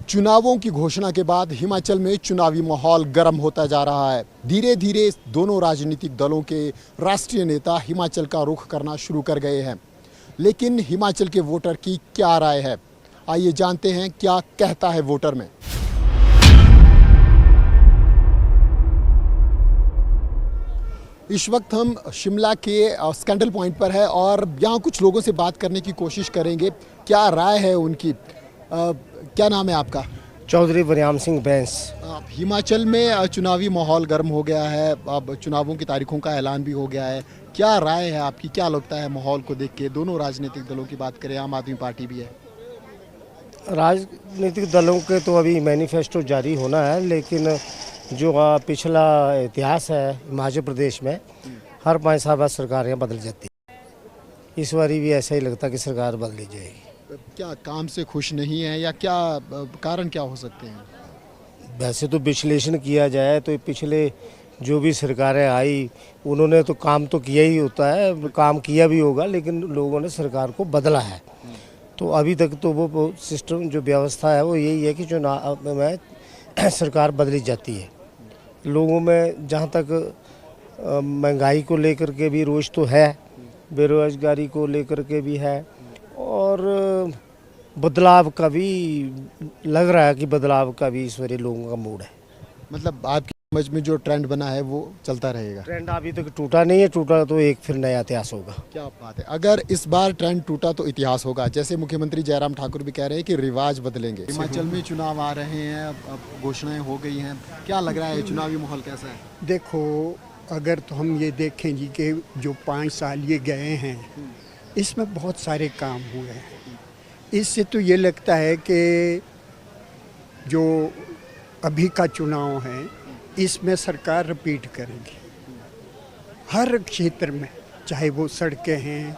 चुनावों की घोषणा के बाद हिमाचल में चुनावी माहौल गर्म होता जा रहा है। धीरे धीरे दोनों राजनीतिक दलों के राष्ट्रीय नेता हिमाचल का रुख करना शुरू कर गए हैं। लेकिन हिमाचल के वोटर की क्या राय है, आइए जानते हैं क्या कहता है वोटर में। इस वक्त हम शिमला के स्कैंडल पॉइंट पर है और यहाँ कुछ लोगों से बात करने की कोशिश करेंगे, क्या राय है उनकी। क्या नाम है आपका? चौधरी वरियाम सिंह बैंस। हिमाचल में चुनावी माहौल गर्म हो गया है, अब चुनावों की तारीखों का ऐलान भी हो गया है। क्या राय है आपकी, क्या लगता है माहौल को देख के? दोनों राजनीतिक दलों की बात करें, आम आदमी पार्टी भी है। राजनीतिक दलों के तो अभी मैनिफेस्टो जारी होना है, लेकिन जो पिछला इतिहास है हिमाचल प्रदेश में, हर 5 साल बाद सरकार यहाँ बदल जाती है। इस बारी भी ऐसा ही लगता कि सरकार बदली जाएगी। क्या काम से खुश नहीं है या क्या कारण क्या हो सकते हैं? वैसे तो विश्लेषण किया जाए तो पिछले जो भी सरकारें आई उन्होंने तो काम तो किया ही होता है, काम किया भी होगा, लेकिन लोगों ने सरकार को बदला है। तो अभी तक तो वो सिस्टम जो व्यवस्था है वो यही है कि चुनाव में सरकार बदली जाती है। लोगों में जहाँ तक महंगाई को लेकर के भी रोष तो है, बेरोजगारी को लेकर के भी है, और बदलाव का भी लग रहा है कि बदलाव का भी इस बारी लोगों का मूड है। मतलब आपकी समझ में जो ट्रेंड बना है वो चलता रहेगा? ट्रेंड अभी तक टूटा नहीं है, टूटा तो एक फिर नया इतिहास होगा। क्या बात है, अगर इस बार ट्रेंड टूटा तो इतिहास होगा। जैसे मुख्यमंत्री जयराम ठाकुर भी कह रहे हैं कि रिवाज बदलेंगे। हिमाचल में चुनाव आ रहे हैं, अब घोषणाएं हो गई हैं, क्या लग रहा है चुनावी माहौल कैसा है? देखो, अगर तो हम ये देखें जी कि जो 5 साल ये गए हैं इसमें बहुत सारे काम हुए हैं। इससे तो ये लगता है कि जो अभी का चुनाव है इसमें सरकार रिपीट करेगी हर क्षेत्र में, चाहे वो सड़कें हैं,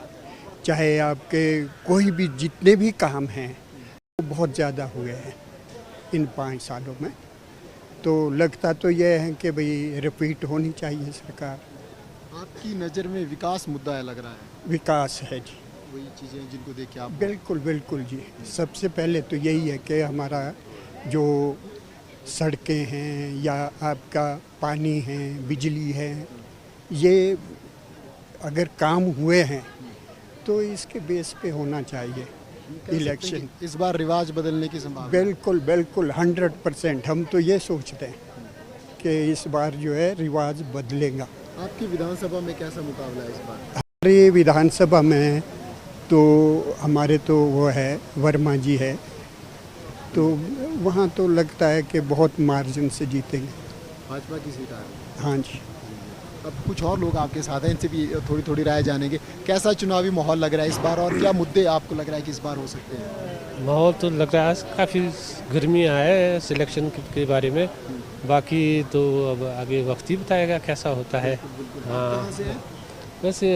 चाहे आपके कोई भी जितने भी काम हैं वो बहुत ज़्यादा हुए हैं इन 5 सालों में। तो लगता तो ये है कि भाई रिपीट होनी चाहिए सरकार। आपकी नज़र में विकास मुद्दा है, लग रहा है? विकास है जी, वही चीज़ें जिनको देख के आप? बिल्कुल बिल्कुल जी। सबसे पहले तो यही है कि हमारा जो सड़कें हैं या आपका पानी है, बिजली है, ये अगर काम हुए हैं तो इसके बेस पे होना चाहिए इलेक्शन। इस बार रिवाज बदलने की संभावना? बिल्कुल बिल्कुल 100%। हम तो ये सोचते हैं कि इस बार जो है रिवाज बदलेगा। आपकी विधानसभा में कैसा मुकाबला है इस बार? हमारी विधानसभा में तो हमारे तो वो है वर्मा जी है, तो वहाँ तो लगता है कि बहुत मार्जिन से जीतेंगे। भाजपा की सीट आ रही है? हाँ जी। अब कुछ और लोग आपके साथ हैं, इनसे भी थोड़ी थोड़ी राय जानेंगे। कैसा चुनावी माहौल लग रहा है इस बार और क्या मुद्दे आपको लग रहा है कि इस बार हो सकते हैं? माहौल तो लग रहा है काफ़ी गर्मियाँ है सिलेक्शन के बारे में, बाकी तो अब आगे वक्त ही बताएगा कैसा होता है। हाँ, वैसे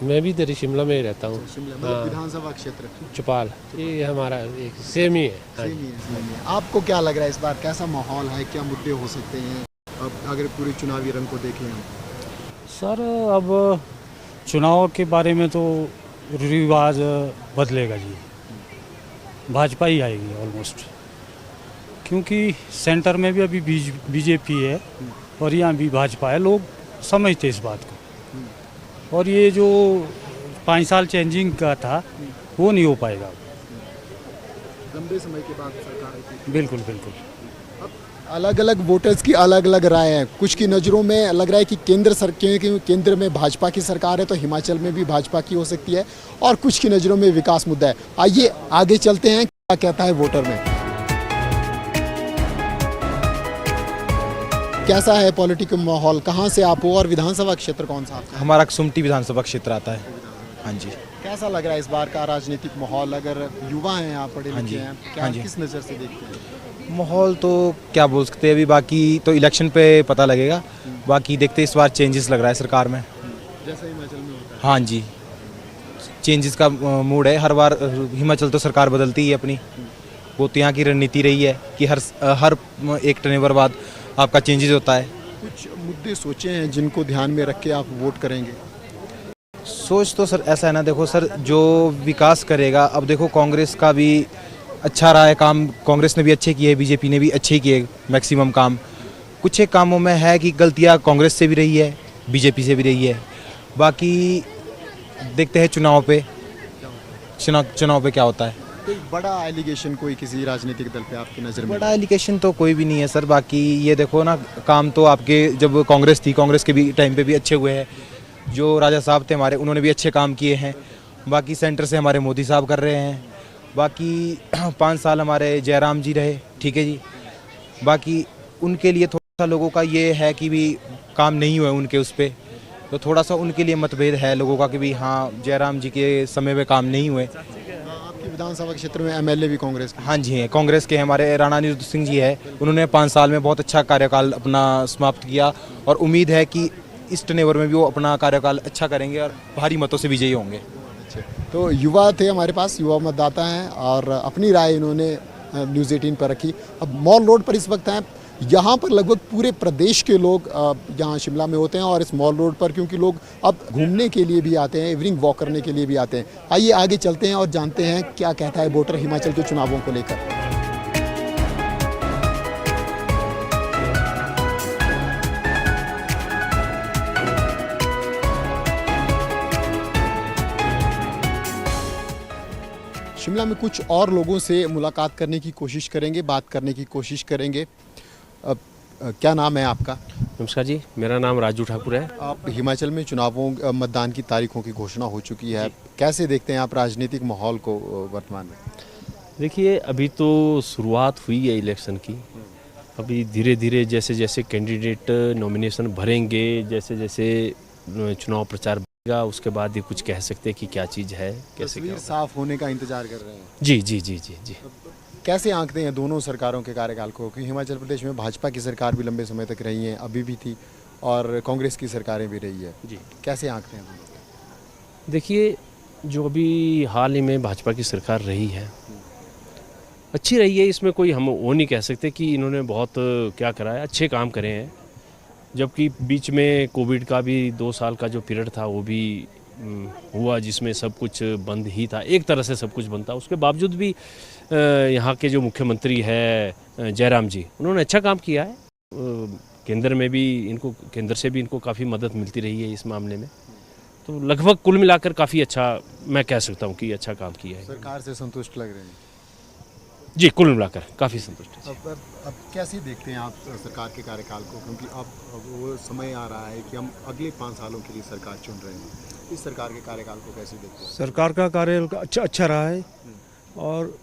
मैं भी इधर शिमला में ही रहता हूँ। शिमला विधानसभा क्षेत्र चौपाल, ये हमारा एक सेम ही है। हाँ। सेम ही है। आपको क्या लग रहा है इस बार कैसा माहौल है, क्या मुद्दे हो सकते हैं अब अगर पूरे चुनावी रंग को देखें हम? सर, अब चुनाव के बारे में तो रिवाज बदलेगा जी, भाजपा ही आएगी ऑलमोस्ट, क्योंकि सेंटर में भी अभी बीजेपी है और यहाँ भी भाजपा है। लोग समझते इस बात को, और ये जो 5 साल चेंजिंग का था वो नहीं हो पाएगा लंबे समय के बाद सरकार आई। बिल्कुल बिल्कुल। अलग अलग वोटर्स की अलग अलग राय है। कुछ की नज़रों में लग रहा है कि केंद्र में भाजपा की सरकार है तो हिमाचल में भी भाजपा की हो सकती है, और कुछ की नज़रों में विकास मुद्दा है। आइए आगे चलते हैं, क्या कहता है वोटर में। कैसा है पॉलिटिकल माहौल, कहाँ से आप हो और विधानसभा क्षेत्र कौन सा आपका? हमारा सुमटी विधानसभा क्षेत्र आता है। हाँ जी। कैसा लग रहा है इस बार का राजनीतिक माहौल? अगर युवा हैं आप, पढ़े हाँ लिखे जी, हैं, क्या हाँ जी। किस नज़र से देखते हैं? माहौल तो क्या बोल सकते हैं, अभी बाकी तो इलेक्शन पे पता लगेगा। बाकी देखते इस बार चेंजेस लग रहा है सरकार में। जैसा हिमाचल में होता है? हाँ जी, चेंजेस का मूड है। हर बार हिमाचल तो सरकार बदलती ही है अपनी, वो तो यहाँ की रणनीति रही है कि हर एक टर्नओवर बाद आपका चेंजेस होता है। कुछ मुद्दे सोचे हैं जिनको ध्यान में रख के आप वोट करेंगे? सोच तो सर ऐसा है ना, देखो सर, जो विकास करेगा, अब देखो कांग्रेस का भी अच्छा रहा है काम, कांग्रेस ने भी अच्छे किए, बीजेपी ने भी अच्छे किए मैक्सिमम काम। कुछ एक कामों में है कि गलतियां कांग्रेस से भी रही है, बीजेपी से भी रही है। बाकी देखते हैं चुनाव पे क्या होता है। कोई बड़ा एलिगेशन कोई किसी राजनीतिक दल पे आपकी नज़र में? बड़ा एलिगेशन तो कोई भी नहीं है सर। बाकी ये देखो ना, काम तो आपके जब कांग्रेस थी, कांग्रेस के भी टाइम पे भी अच्छे हुए हैं। जो राजा साहब थे हमारे, उन्होंने भी अच्छे काम किए हैं। बाकी सेंटर से हमारे मोदी साहब कर रहे हैं। बाकी 5 साल हमारे जयराम जी रहे, ठीक है जी। बाकी उनके लिए थोड़ा सा लोगों का ये है कि भी काम नहीं हुआ उनके उस पर, तो थोड़ा सा उनके लिए मतभेद है लोगों का कि भी हाँ, जयराम जी के समय में काम नहीं हुए। आपकी विधानसभा क्षेत्र में एमएलए भी कांग्रेस के? हाँ जी हैं, कांग्रेस के हमारे राणा अनिरुद्ध सिंह जी है। उन्होंने 5 साल में बहुत अच्छा कार्यकाल अपना समाप्त किया और उम्मीद है कि इस टर्नओवर में भी वो अपना कार्यकाल अच्छा करेंगे और भारी मतों से विजयी होंगे। अच्छा, तो युवा थे हमारे पास, युवा मतदाता हैं और अपनी राय इन्होंने न्यूज़ 18 पर रखी। अब मॉल रोड पर इस वक्त हैं। यहाँ पर लगभग पूरे प्रदेश के लोग यहाँ शिमला में होते हैं और इस मॉल रोड पर क्योंकि लोग अब घूमने के लिए भी आते हैं, इवनिंग वॉक करने के लिए भी आते हैं। आइए आगे चलते हैं और जानते हैं क्या कहता है वोटर हिमाचल के चुनावों को लेकर। शिमला में कुछ और लोगों से मुलाकात करने की कोशिश करेंगे, बात करने की कोशिश करेंगे। क्या नाम है आपका? नमस्कार जी, मेरा नाम राजू ठाकुर है। आप हिमाचल में चुनावों मतदान की तारीखों की घोषणा हो चुकी है, कैसे देखते हैं आप राजनीतिक माहौल को वर्तमान में? देखिए, अभी तो शुरुआत हुई है इलेक्शन की। अभी धीरे धीरे जैसे जैसे कैंडिडेट नॉमिनेशन भरेंगे, जैसे जैसे चुनाव प्रचार बढ़ेगा, उसके बाद ही कुछ कह सकते हैं कि क्या चीज़ है, कैसे क्या होगा। साफ होने का इंतजार कर रहे हैं? जी जी जी जी जी। कैसे आंकते हैं दोनों सरकारों के कार्यकाल को? क्योंकि हिमाचल प्रदेश में भाजपा की सरकार भी लंबे समय तक रही है, अभी भी थी, और कांग्रेस की सरकारें भी रही है जी। कैसे आंकते हैं दोनों? देखिए, जो अभी हाल ही में भाजपा की सरकार रही है, अच्छी रही है। इसमें कोई हम वो नहीं कह सकते कि इन्होंने बहुत क्या करा है, अच्छे काम करे हैं। जबकि बीच में कोविड का भी 2 साल का जो पीरियड था वो भी हुआ, जिसमें सब कुछ बंद ही था, एक तरह से सब कुछ बंद था। उसके बावजूद भी यहाँ के जो मुख्यमंत्री है जयराम जी, उन्होंने अच्छा काम किया है। केंद्र में भी इनको, केंद्र से भी इनको काफ़ी मदद मिलती रही है इस मामले में। तो लगभग कुल मिलाकर काफ़ी अच्छा मैं कह सकता हूँ कि अच्छा काम किया है। सरकार से संतुष्ट लग रहे हैं? जी, कुल मिलाकर काफ़ी संतुष्ट है। अब कैसे देखते हैं आप सरकार के कार्यकाल को? क्योंकि अब वो समय आ रहा है कि हम अगले 5 सालों के लिए सरकार चुन रहे हैं। इस सरकार के कार्यकाल को कैसे देखते हैं? सरकार का कार्य अच्छा रहा है। और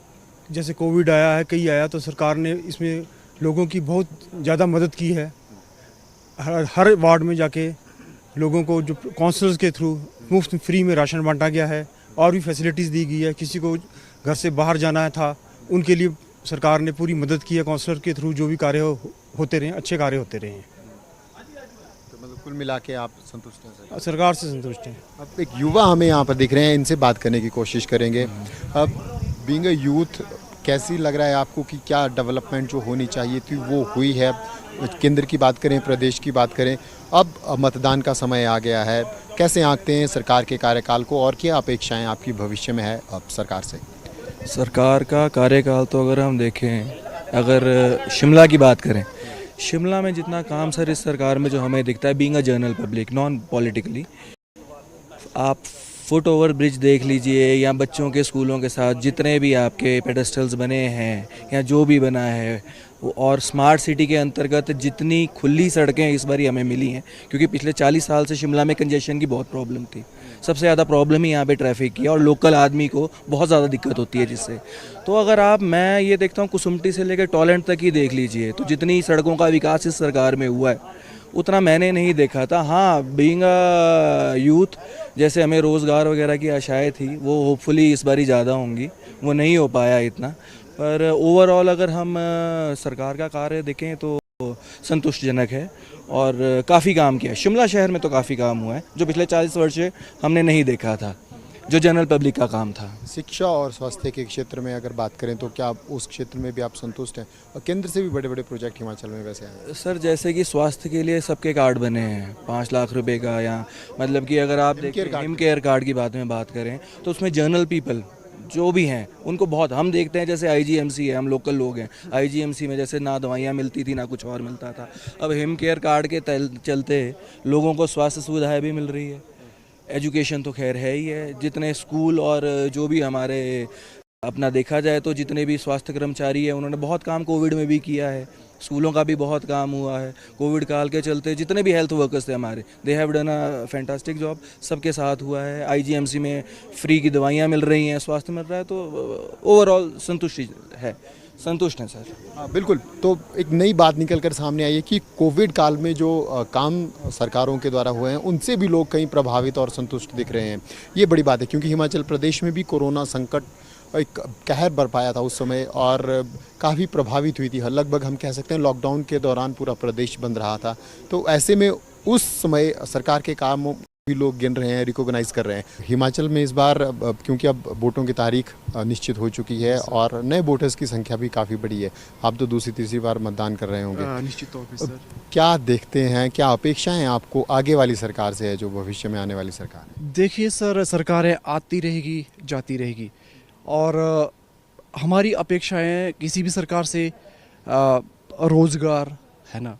जैसे कोविड आया है, कई आया, तो सरकार ने इसमें लोगों की बहुत ज़्यादा मदद की है। हर वार्ड में जाके लोगों को जो काउंसलर्स के थ्रू मुफ्त फ्री में राशन बांटा गया है और भी फैसिलिटीज़ दी गई है। किसी को घर से बाहर जाना था, उनके लिए सरकार ने पूरी मदद की है। काउंसलर के थ्रू जो भी कार्य होते रहे, अच्छे कार्य होते रहे हैं। तो मतलब कुल मिला के आप संतुष्ट हैं? सरकार से संतुष्ट हैं। अब एक युवा हमें यहाँ पर दिख रहे हैं, इनसे बात करने की कोशिश करेंगे। अब बीइंग अ यूथ, कैसी लग रहा है आपको कि क्या डेवलपमेंट जो होनी चाहिए थी वो हुई है? केंद्र की बात करें, प्रदेश की बात करें, अब मतदान का समय आ गया है, कैसे आंकते हैं सरकार के कार्यकाल को और क्या अपेक्षाएं आपकी भविष्य में है अब सरकार से? सरकार का कार्यकाल तो अगर हम देखें, अगर शिमला की बात करें, शिमला में जितना काम सर इस सरकार में जो हमें दिखता है, being a general public, non politically, आप फुट ओवर ब्रिज देख लीजिए या बच्चों के स्कूलों के साथ जितने भी आपके पेडेस्टल्स बने हैं या जो भी बना है, और स्मार्ट सिटी के अंतर्गत जितनी खुली सड़कें इस बारी हमें मिली हैं, क्योंकि पिछले 40 साल से शिमला में कंजेशन की बहुत प्रॉब्लम थी। सबसे ज़्यादा प्रॉब्लम ही यहाँ पे ट्रैफिक की है और लोकल आदमी को बहुत ज़्यादा दिक्कत होती है जिससे। तो अगर मैं ये देखता हूँ, कुसुम्पटी से लेकर टॉलेंट तक ही देख लीजिए, तो जितनी सड़कों का विकास इस सरकार में हुआ है उतना मैंने नहीं देखा था। हाँ, बीइंग अ यूथ, जैसे हमें रोज़गार वगैरह की आशाएं थी, वो होपफुली इस बारी ज़्यादा होंगी, वो नहीं हो पाया इतना। पर ओवरऑल अगर हम सरकार का कार्य देखें तो संतुष्टजनक है और काफ़ी काम किया है। शिमला शहर में तो काफ़ी काम हुआ है जो पिछले 40 वर्ष से हमने नहीं देखा था, जो जनरल पब्लिक का काम था। शिक्षा और स्वास्थ्य के क्षेत्र में अगर बात करें तो क्या उस क्षेत्र में भी आप संतुष्ट हैं? और केंद्र से भी बड़े बड़े प्रोजेक्ट हिमाचल में वैसे हैं सर, जैसे कि स्वास्थ्य के लिए सबके कार्ड बने हैं 5 लाख रुपए का, या मतलब कि अगर आप देखें हिम केयर कार्ड की बात करें तो उसमें जनरल पीपल जो भी हैं उनको बहुत, हम देखते हैं जैसे आईजीएमसी है, हम लोकल लोग हैं, आईजीएमसी में जैसे ना दवाइयाँ मिलती थी ना कुछ और मिलता था, अब हिम केयर कार्ड के चलते लोगों को स्वास्थ्य सुविधाएं भी मिल रही है, एजुकेशन तो खैर है ही है, जितने स्कूल और जो भी हमारे अपना देखा जाए तो जितने भी स्वास्थ्य कर्मचारी हैं उन्होंने बहुत काम कोविड में भी किया है, स्कूलों का भी बहुत काम हुआ है, कोविड काल के चलते जितने भी हेल्थ वर्कर्स थे हमारे, they have done a fantastic job, सबके साथ हुआ है। आईजीएमसी में फ्री की दवाइयाँ मिल रही हैं, स्वास्थ्य मिल रहा है, तो ओवरऑल संतुष्टि है, संतुष्ट हैं सर। हाँ बिल्कुल। तो एक नई बात निकल कर सामने आई है कि कोविड काल में जो काम सरकारों के द्वारा हुए हैं उनसे भी लोग कहीं प्रभावित और संतुष्ट दिख रहे हैं। ये बड़ी बात है क्योंकि हिमाचल प्रदेश में भी कोरोना संकट एक कहर बरपाया था उस समय और काफ़ी प्रभावित हुई थी। लगभग हम कह सकते हैं लॉकडाउन के दौरान पूरा प्रदेश बंद रहा था। तो ऐसे में उस समय सरकार के कामों भी लोग गिन रहे हैं, रिकॉग्नाइज कर रहे हैं। हिमाचल में इस बार क्योंकि अब वोटों की तारीख निश्चित हो चुकी है और नए वोटर्स की संख्या भी काफ़ी बड़ी है, आप तो दूसरी तीसरी बार मतदान कर रहे होंगे। निश्चित तौर पे सर। क्या देखते हैं, क्या अपेक्षाएं आपको आगे वाली सरकार से है, जो भविष्य में आने वाली सरकार है? देखिए सर, सरकारें आती रहेगी जाती रहेगी और हमारी अपेक्षाएं किसी भी सरकार से रोज़गार है ना,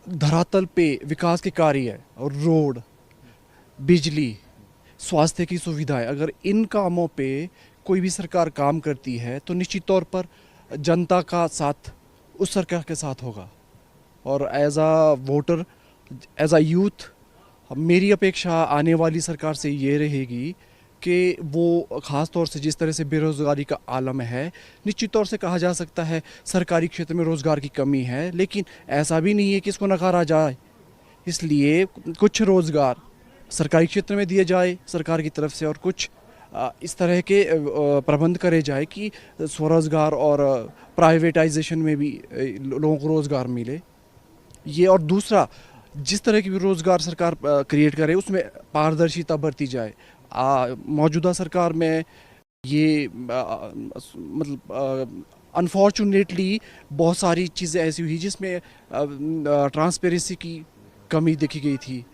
धरातल पे विकास के कार्य और रोड, बिजली, स्वास्थ्य की सुविधाएं, अगर इन कामों पे कोई भी सरकार काम करती है तो निश्चित तौर पर जनता का साथ उस सरकार के साथ होगा। और एज आ वोटर, एज आ यूथ, मेरी अपेक्षा आने वाली सरकार से ये रहेगी कि वो ख़ास तौर से जिस तरह से बेरोज़गारी का आलम है, निश्चित तौर से कहा जा सकता है सरकारी क्षेत्र में रोज़गार की कमी है, लेकिन ऐसा भी नहीं है कि इसको नकारा जाए। इसलिए कुछ रोज़गार सरकारी क्षेत्र में दिए जाए सरकार की तरफ से और कुछ इस तरह के प्रबंध करे जाए कि स्वरोज़गार और प्राइवेटाइजेशन में भी लोगों को रोज़गार मिले। ये और दूसरा, जिस तरह की भी रोज़गार सरकार क्रिएट करे उसमें पारदर्शिता बरती जाए। मौजूदा सरकार में ये मतलब अनफॉर्चुनेटली बहुत सारी चीज़ें ऐसी हुई जिसमें ट्रांसपेरेंसी की कमी देखी गई थी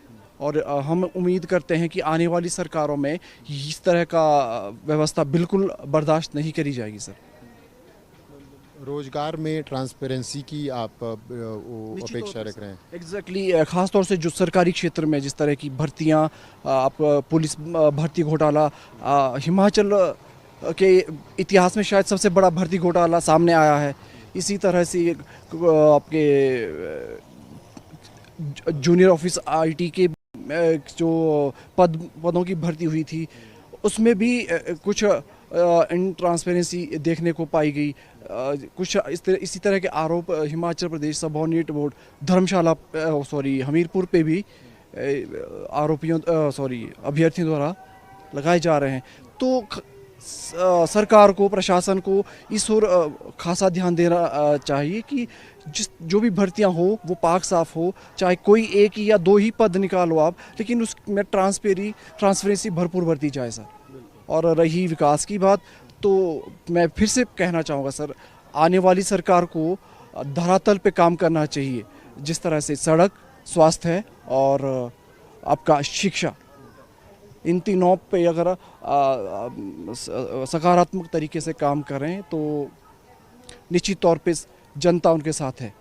और हम उम्मीद करते हैं कि आने वाली सरकारों में इस तरह का व्यवस्था बिल्कुल बर्दाश्त नहीं करी जाएगी सर। रोजगार में ट्रांसपेरेंसी की आप अपेक्षा रख रहे हैं? एग्जैक्टली, ख़ास तौर से जो सरकारी क्षेत्र में जिस तरह की भर्तियां, आप पुलिस भर्ती घोटाला, हिमाचल के इतिहास में शायद सबसे बड़ा भर्ती घोटाला सामने आया है। इसी तरह से आपके जूनियर ऑफिस आईटी के जो पदों की भर्ती हुई थी उसमें भी कुछ ट्रांसपेरेंसी देखने को पाई गई। कुछ इसी तरह के आरोप हिमाचल प्रदेश सबऑर्डिनेट बोर्ड धर्मशाला हमीरपुर पे भी अभ्यर्थियों द्वारा लगाए जा रहे हैं। तो सरकार को, प्रशासन को इस ओर खासा ध्यान देना चाहिए कि जो भी भर्तियां हो वो पाक साफ हो, चाहे कोई एक या दो ही पद निकालो आप, लेकिन उसमें ट्रांसपेरेंसी भरपूर बरती जाए सर। और रही विकास की बात, तो मैं फिर से कहना चाहूँगा सर, आने वाली सरकार को धरातल पे काम करना चाहिए। जिस तरह से सड़क, स्वास्थ्य और आपका शिक्षा, इन तीनों पे अगर सकारात्मक तरीके से काम करें तो निश्चित तौर पे जनता उनके साथ है,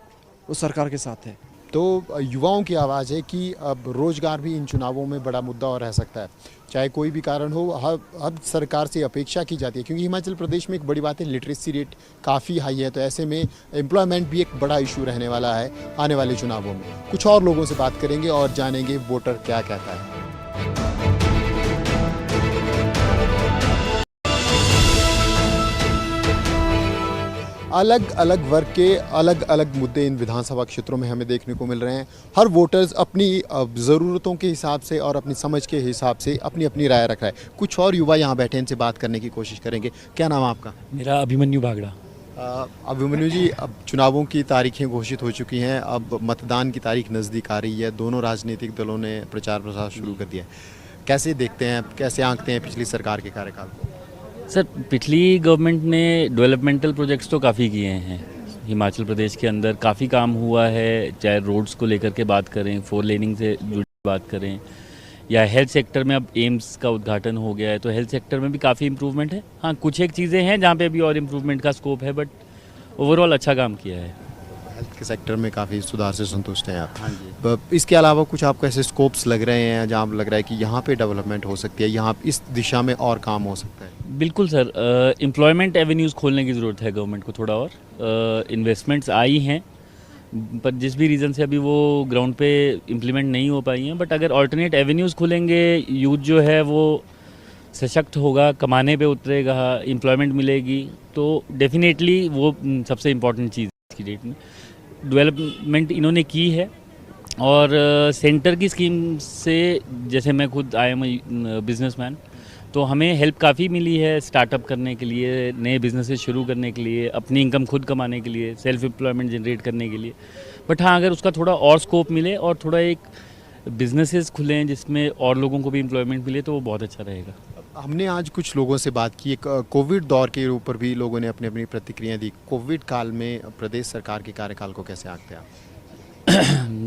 उस सरकार के साथ है। तो युवाओं की आवाज़ है कि अब रोज़गार भी इन चुनावों में बड़ा मुद्दा और रह सकता है, चाहे कोई भी कारण हो। हर सरकार से अपेक्षा की जाती है क्योंकि हिमाचल प्रदेश में एक बड़ी बात है, लिटरेसी रेट काफ़ी हाई है, तो ऐसे में एम्प्लॉयमेंट भी एक बड़ा इशू रहने वाला है आने वाले चुनावों में। कुछ और लोगों से बात करेंगे और जानेंगे वोटर क्या कहता है। अलग अलग वर्ग के अलग अलग मुद्दे इन विधानसभा क्षेत्रों में हमें देखने को मिल रहे हैं। हर वोटर्स अपनी ज़रूरतों के हिसाब से और अपनी समझ के हिसाब से अपनी अपनी राय रख रहा है। कुछ और युवा यहाँ बैठे, इनसे बात करने की कोशिश करेंगे। क्या नाम है आपका? मेरा अभिमन्यु बागड़ा। अभिमन्यु जी, अब चुनावों की तारीखें घोषित हो चुकी हैं, अब मतदान की तारीख नज़दीक आ रही है, दोनों राजनीतिक दलों ने प्रचार प्रसार शुरू कर दिया है। कैसे देखते हैं, कैसे आंकते हैं पिछली सरकार के कार्यकाल को? सर, पिछली गवर्नमेंट ने डेवलपमेंटल प्रोजेक्ट्स तो काफ़ी किए हैं। हिमाचल प्रदेश के अंदर काफ़ी काम हुआ है, चाहे रोड्स को लेकर के बात करें, 4 लेनिंग से जुड़ी बात करें, या हेल्थ सेक्टर में अब एम्स का उद्घाटन हो गया है, तो हेल्थ सेक्टर में भी काफ़ी इम्प्रूवमेंट है। हाँ, कुछ एक चीज़ें हैं जहाँ पे अभी और इम्प्रूवमेंट का स्कोप है, बट ओवरऑल अच्छा काम किया है। हेल्थ के सेक्टर में काफ़ी सुधार से संतुष्ट हैं आप? हाँ जी। इसके अलावा कुछ आपको ऐसे स्कोप्स लग रहे हैं जहाँ लग रहा है कि यहाँ पे डेवलपमेंट हो सकती है, यहाँ इस दिशा में और काम हो सकता है? बिल्कुल सर, एम्प्लॉयमेंट एवेन्यूज़ खोलने की ज़रूरत है गवर्नमेंट को थोड़ा और। इन्वेस्टमेंट्स आई हैं, पर जिस भी रीज़न से अभी वो ग्राउंड पे इम्प्लीमेंट नहीं हो पाई हैं, बट अगर ऑल्टरनेट एवेन्यूज़ खुलेंगे, यूथ जो है वो सशक्त होगा, कमाने पे उतरेगा, एम्प्लॉयमेंट मिलेगी, तो डेफिनेटली वो सबसे इम्पॉर्टेंट चीज़ है की डेट में। डेवलपमेंट इन्होंने की है और सेंटर की स्कीम से, जैसे मैं खुद आई एम बिजनेसमैन, तो हमें हेल्प काफ़ी मिली है स्टार्टअप करने के लिए, नए बिजनेसेस शुरू करने के लिए, अपनी इनकम खुद कमाने के लिए, सेल्फ एम्प्लॉयमेंट जनरेट करने के लिए। बट हाँ, अगर उसका थोड़ा और स्कोप मिले और थोड़ा एक बिजनेसेस खुलें जिसमें और लोगों को भी एम्प्लॉयमेंट मिले, तो वो बहुत अच्छा रहेगा। हमने आज कुछ लोगों से बात की, एक कोविड दौर के ऊपर भी लोगों ने अपनी अपनी प्रतिक्रिया दी। कोविड काल में प्रदेश सरकार के कार्यकाल को कैसे आंकते हैं आप?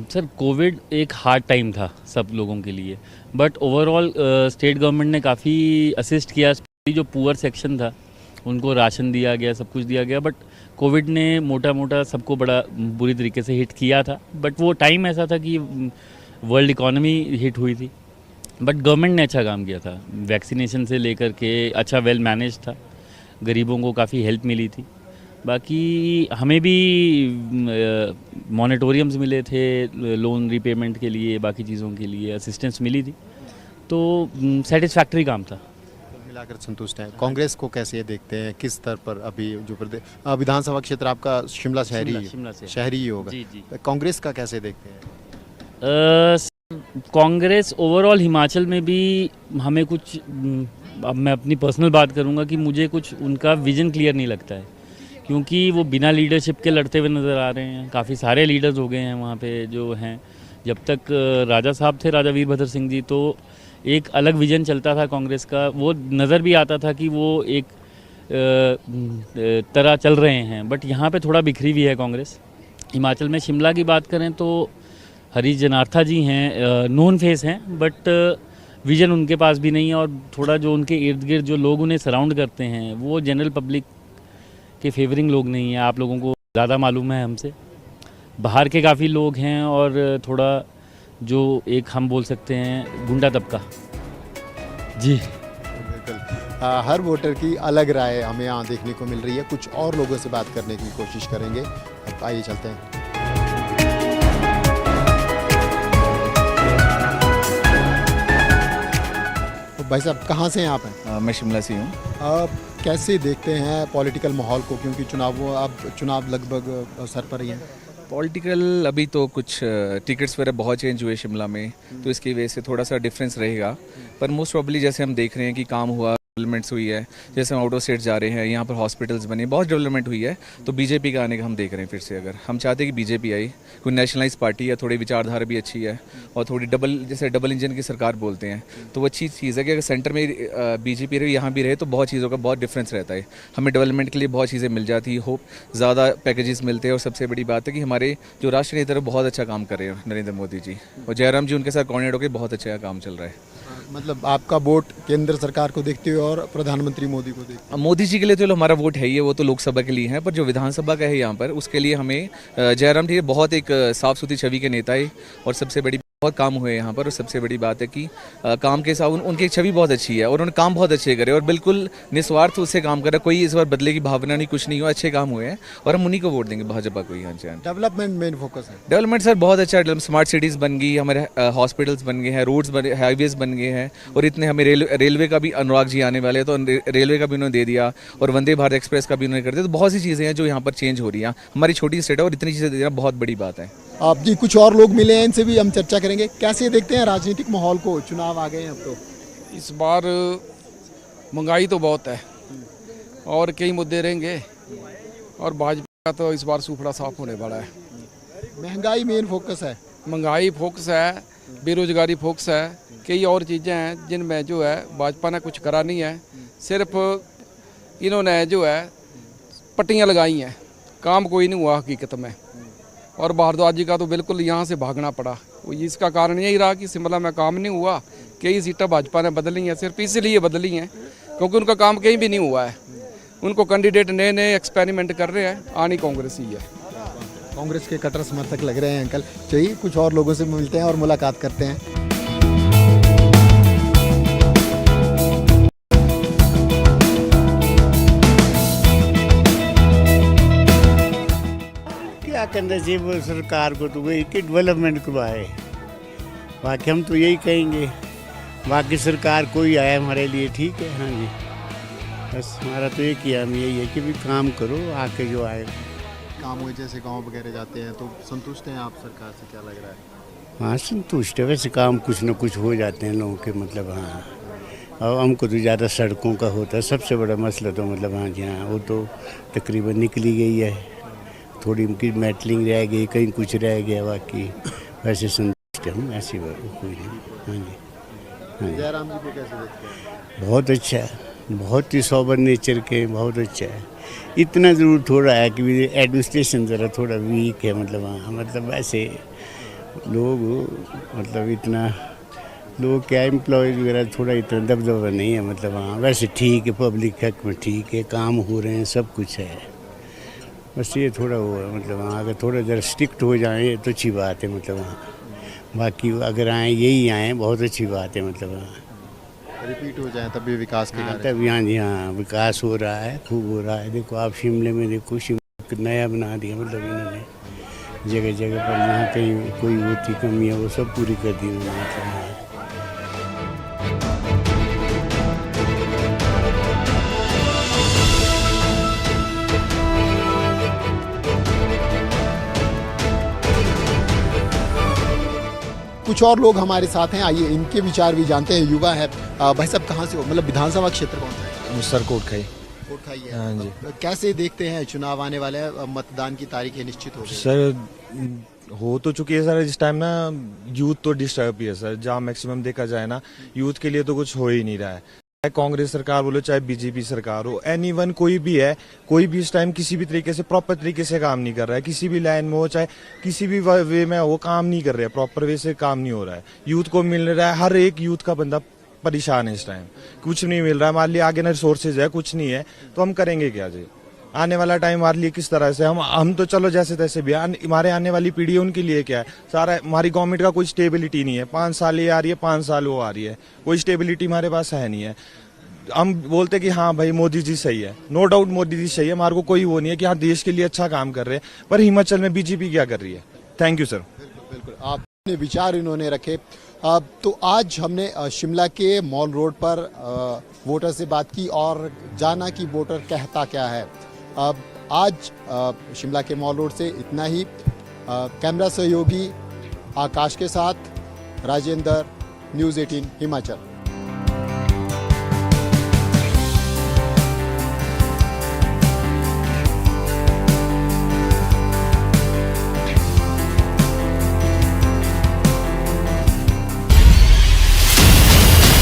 सर, कोविड एक हार्ड टाइम था सब लोगों के लिए, बट ओवरऑल स्टेट गवर्नमेंट ने काफ़ी असिस्ट किया। स्पेशली जो पुअर सेक्शन था उनको राशन दिया गया, सब कुछ दिया गया, बट कोविड ने मोटा मोटा सबको बड़ा बुरी तरीके से हिट किया था। बट वो टाइम ऐसा था कि वर्ल्ड इकॉनमी हिट हुई थी, बट गवर्नमेंट ने अच्छा काम किया था। वैक्सीनेशन से लेकर के अच्छा वेल मैनेज था, गरीबों को काफ़ी हेल्प मिली थी। बाकी हमें भी मॉनिटोरियम्स मिले थे लोन रीपेमेंट के लिए, बाकी चीज़ों के लिए असिस्टेंस मिली थी, तो सेटिस्फैक्ट्री काम था। मिलाकर संतुष्ट हैं। कांग्रेस को कैसे देखते हैं, किस स्तर पर अभी जो विधानसभा क्षेत्र आपका शिमला शहरी ही होगा, जी जी। कांग्रेस का कैसे देखते हैं? कांग्रेस ओवरऑल हिमाचल में भी हमें कुछ, अब मैं अपनी पर्सनल बात करूंगा कि मुझे कुछ उनका विजन क्लियर नहीं लगता है, क्योंकि वो बिना लीडरशिप के लड़ते हुए नज़र आ रहे हैं। काफ़ी सारे लीडर्स हो गए हैं वहाँ पे जो हैं। जब तक राजा साहब थे, राजा वीरभद्र सिंह जी, तो एक अलग विजन चलता था कांग्रेस का, वो नज़र भी आता था कि वो एक तरह चल रहे हैं। बट यहाँ पे थोड़ा बिखरी हुई है कांग्रेस। हिमाचल में शिमला की बात करें तो हरीश जनार्था जी हैं, नोन फेस हैं, बट विजन उनके पास भी नहीं है, और थोड़ा जो उनके इर्द गिर्द जो लोग उन्हें सराउंड करते हैं वो जनरल पब्लिक के फेवरिंग लोग नहीं हैं। आप लोगों को ज़्यादा मालूम है हमसे। बाहर के काफ़ी लोग हैं और थोड़ा जो एक हम बोल सकते हैं गुंडा तबका। जी बिल्कुल। हर वोटर की अलग राय हमें यहाँ देखने को मिल रही है। कुछ और लोगों से बात करने की कोशिश करेंगे। अब आइए चलते हैं। भाई साहब, कहाँ से हैं आप? हैं मैं शिमला से हूँ। कैसे देखते हैं पॉलिटिकल माहौल को, क्योंकि चुनाव लगभग सर पर ही हैं? पॉलिटिकल अभी तो कुछ टिकट्स वगैरह बहुत चेंज हुए शिमला में, तो इसकी वजह से थोड़ा सा डिफरेंस रहेगा। पर मोस्ट प्रॉब्ली जैसे हम देख रहे हैं कि काम हुआ, डेवलपमेंट्स हुई है, जैसे हम आउट ऑफ स्टेट जा रहे हैं, यहाँ पर हॉस्पिटल्स बने, बहुत डेवलपमेंट हुई है। तो बीजेपी का आने का हम देख रहे हैं फिर से। अगर हम चाहते हैं कि बीजेपी आई, कोई नेशनलाइज पार्टी है, थोड़ी विचारधारा भी अच्छी है और थोड़ी डबल इंजन की सरकार बोलते हैं, तो वो अच्छी चीज़ है कि अगर सेंटर में बीजेपी रहे, यहाँ भी रहे, तो बहुत चीज़ों का बहुत डिफरेंस रहता है। हमें डेवलपमेंट के लिए बहुत चीज़ें मिल जाती है, होप ज़्यादा पैकेजेस मिलते हैं। और सबसे बड़ी बात है कि हमारे जो राष्ट्रीय नेता बहुत अच्छा काम कर रहे हैं, नरेंद्र मोदी जी और जयराम जी, उनके साथ कोऑर्डिनेट होकर बहुत अच्छा काम चल रहा है। मतलब आपका वोट केंद्र सरकार को देखते हुए और प्रधानमंत्री मोदी को देखते? मोदी जी के लिए तो हमारा वोट है ही है, वो तो लोकसभा के लिए है, पर जो विधानसभा का है यहाँ पर, उसके लिए हमें जयराम जी बहुत एक साफ सुथरी छवि के नेता है और सबसे बड़ी बहुत काम हुए यहाँ पर। और सबसे बड़ी बात है कि काम के साथ उनकी छवि बहुत अच्छी है और उन्होंने काम बहुत अच्छे करे और बिल्कुल निस्वार्थ उससे काम करे। कोई इस बार बदले की भावना नहीं, कुछ नहीं हुआ, अच्छे काम हुए हैं और हम उन्हीं को वोट देंगे, भाजपा को ही। हाँ जी। डेवलपमेंट मेन फोकस है। डेवलपमेंट सर बहुत अच्छा है। स्मार्ट सिटीज़ बन गई, हमारे हॉस्पिटल्स बन गए हैं, रोड्स बने, हाईवेज बन गए हैं और इतने हमें रेलवे का भी अनुराग जी आने वाले हैं, तो रेलवे का भी उन्होंने दे दिया और वंदे भारत एक्सप्रेस का भी उन्होंने कर दिया। तो बहुत सी चीज़ें हैं जो यहाँ पर चेंज हो रही हैं। हमारी छोटी स्टेट है और इतनी चीज़ें देना बहुत बड़ी बात है। आप जी, कुछ और लोग मिले हैं, इनसे भी हम चर्चा करेंगे। कैसे देखते हैं राजनीतिक माहौल को? चुनाव आ गए हैं अब तो। इस बार महंगाई तो बहुत है और कई मुद्दे रहेंगे और भाजपा का तो इस बार सूफड़ा साफ होने वाला है। महंगाई मेन फोकस है। महंगाई फोकस है, बेरोजगारी फोकस है, कई और चीज़ें हैं जिनमें जो है भाजपा ने कुछ करा नहीं है। सिर्फ इन्होंने जो है पट्टियाँ लगाई हैं, काम कोई नहीं हुआ हकीकत में। और भारद्वाज जी का तो बिल्कुल यहाँ से भागना पड़ा। इसका कारण यही रहा कि शिमला में काम नहीं हुआ, कई सीटें भाजपा ने बदली हैं, सिर्फ इसलिए बदली हैं क्योंकि उनका काम कहीं भी नहीं हुआ है। उनको कैंडिडेट नए नए एक्सपेरिमेंट कर रहे हैं, आनी कांग्रेस ही है। कांग्रेस के कट्टर समर्थक लग रहे हैं अंकल। चलिए कुछ और लोगों से मिलते हैं और मुलाकात करते हैं। क्या करना चाहिए वो सरकार को, तो वही कि डेवलपमेंट करवाए, बाकी हम तो यही कहेंगे। बाकी सरकार कोई आया हमारे लिए ठीक है। हाँ जी, बस हमारा तो एक ही हम यही है कि भी काम करो, आके जो आए काम हुए, जैसे गांव वगैरह जाते हैं तो संतुष्ट हैं आप सरकार से, क्या लग रहा है? हाँ संतुष्ट है, वैसे काम कुछ न कुछ हो जाते हैं लोगों के, मतलब हाँ। और हमको तो ज़्यादा सड़कों का होता है सबसे बड़ा मसला, तो मतलब हाँ जी हाँ, वो तो तकरीबन निकली गई है, थोड़ी उनकी मेटलिंग रह गई, कहीं कुछ रह गया, बाकी वैसे संतुष्ट हम, ऐसी बात कोई नहीं। हाँ जी, हाँ जी। जयराम जी को कैसे देखते हैं? बहुत अच्छा है, बहुत ही सोबर नेचर के, बहुत अच्छा है। इतना ज़रूर थोड़ा है कि एडमिनिस्ट्रेशन ज़रा थोड़ा वीक है, मतलब हाँ, मतलब वैसे लोग मतलब इतना लोग क्या एम्प्लॉयज़ वगैरह थोड़ा इतना दबदबा नहीं है, मतलब हाँ वैसे ठीक है, पब्लिक हक में ठीक है, काम हो रहे हैं, सब कुछ है। बस ये थोड़ा वो है, मतलब हाँ अगर थोड़ा ज़रा स्ट्रिक्ट हो जाएँ तो अच्छी बात है, मतलब हाँ। बाकी अगर आए यही आए बहुत अच्छी बात है, मतलब हाँ रिपीट हो जाए तब भी विकास के कार्य। तब यहाँ जी हाँ विकास हो रहा है, खूब हो रहा है। देखो आप शिमले में देखो, शिमला नया बना दिया, मतलब इन्होंने जगह जगह पर जहाँ कहीं कोई होती कमी है वो सब पूरी कर दी उन्होंने। कुछ और लोग हमारे साथ हैं, आइए इनके विचार भी जानते हैं। युवा है भाई साहब, कहाँ से हो, मतलब विधानसभा क्षेत्र कौन सा है? सर कोटखाई। कोटखाई है। हाँ जी। कैसे देखते हैं चुनाव आने वाले हैं, मतदान की तारीखें निश्चित हो गई? सर हो तो चुकी है सर, इस टाइम ना यूथ तो डिस्टर्ब ही है सर, जहाँ मैक्सिमम देखा जाए ना यूथ के लिए तो कुछ हो ही नहीं रहा है। चाहे कांग्रेस सरकार बोलो चाहे बीजेपी सरकार हो, एनीवन कोई भी है, कोई भी इस टाइम किसी भी तरीके से प्रॉपर तरीके से काम नहीं कर रहा है। किसी भी लाइन में हो, चाहे किसी भी वे में हो, काम नहीं कर रहे हैं, प्रॉपर वे से काम नहीं हो रहा है। यूथ को मिल रहा है, हर एक यूथ का बंदा परेशान है इस टाइम, कुछ नहीं मिल रहा है। मान लिया आगे ना रिसोर्सेज है, कुछ नहीं है, तो हम करेंगे क्या जी? आने वाला टाइम हमारे लिए किस तरह से, हम तो चलो जैसे तैसे भी, हमारे आने वाली पीढ़ी है उनके लिए क्या है सारा। हमारी गवर्नमेंट का कोई स्टेबिलिटी नहीं है, 5 साल ये आ रही है, 5 साल वो आ रही है, कोई स्टेबिलिटी हमारे पास है नहीं है। हम बोलते कि हाँ भाई मोदी जी सही है, नो डाउट मोदी जी सही है, हमारे को कोई वो नहीं है कि हाँ देश के लिए अच्छा काम कर रहे हैं, पर हिमाचल में बीजेपी क्या कर रही है? Thank you sir. बिल्कुल आपने विचार इन्होंने रखे। तो आज हमने शिमला के मॉल रोड पर वोटर से बात की और जाना कि वोटर कहता क्या है। आज शिमला के मॉल रोड से इतना ही। कैमरा सहयोगी आकाश के साथ राजेंद्र, न्यूज़ 18 हिमाचल।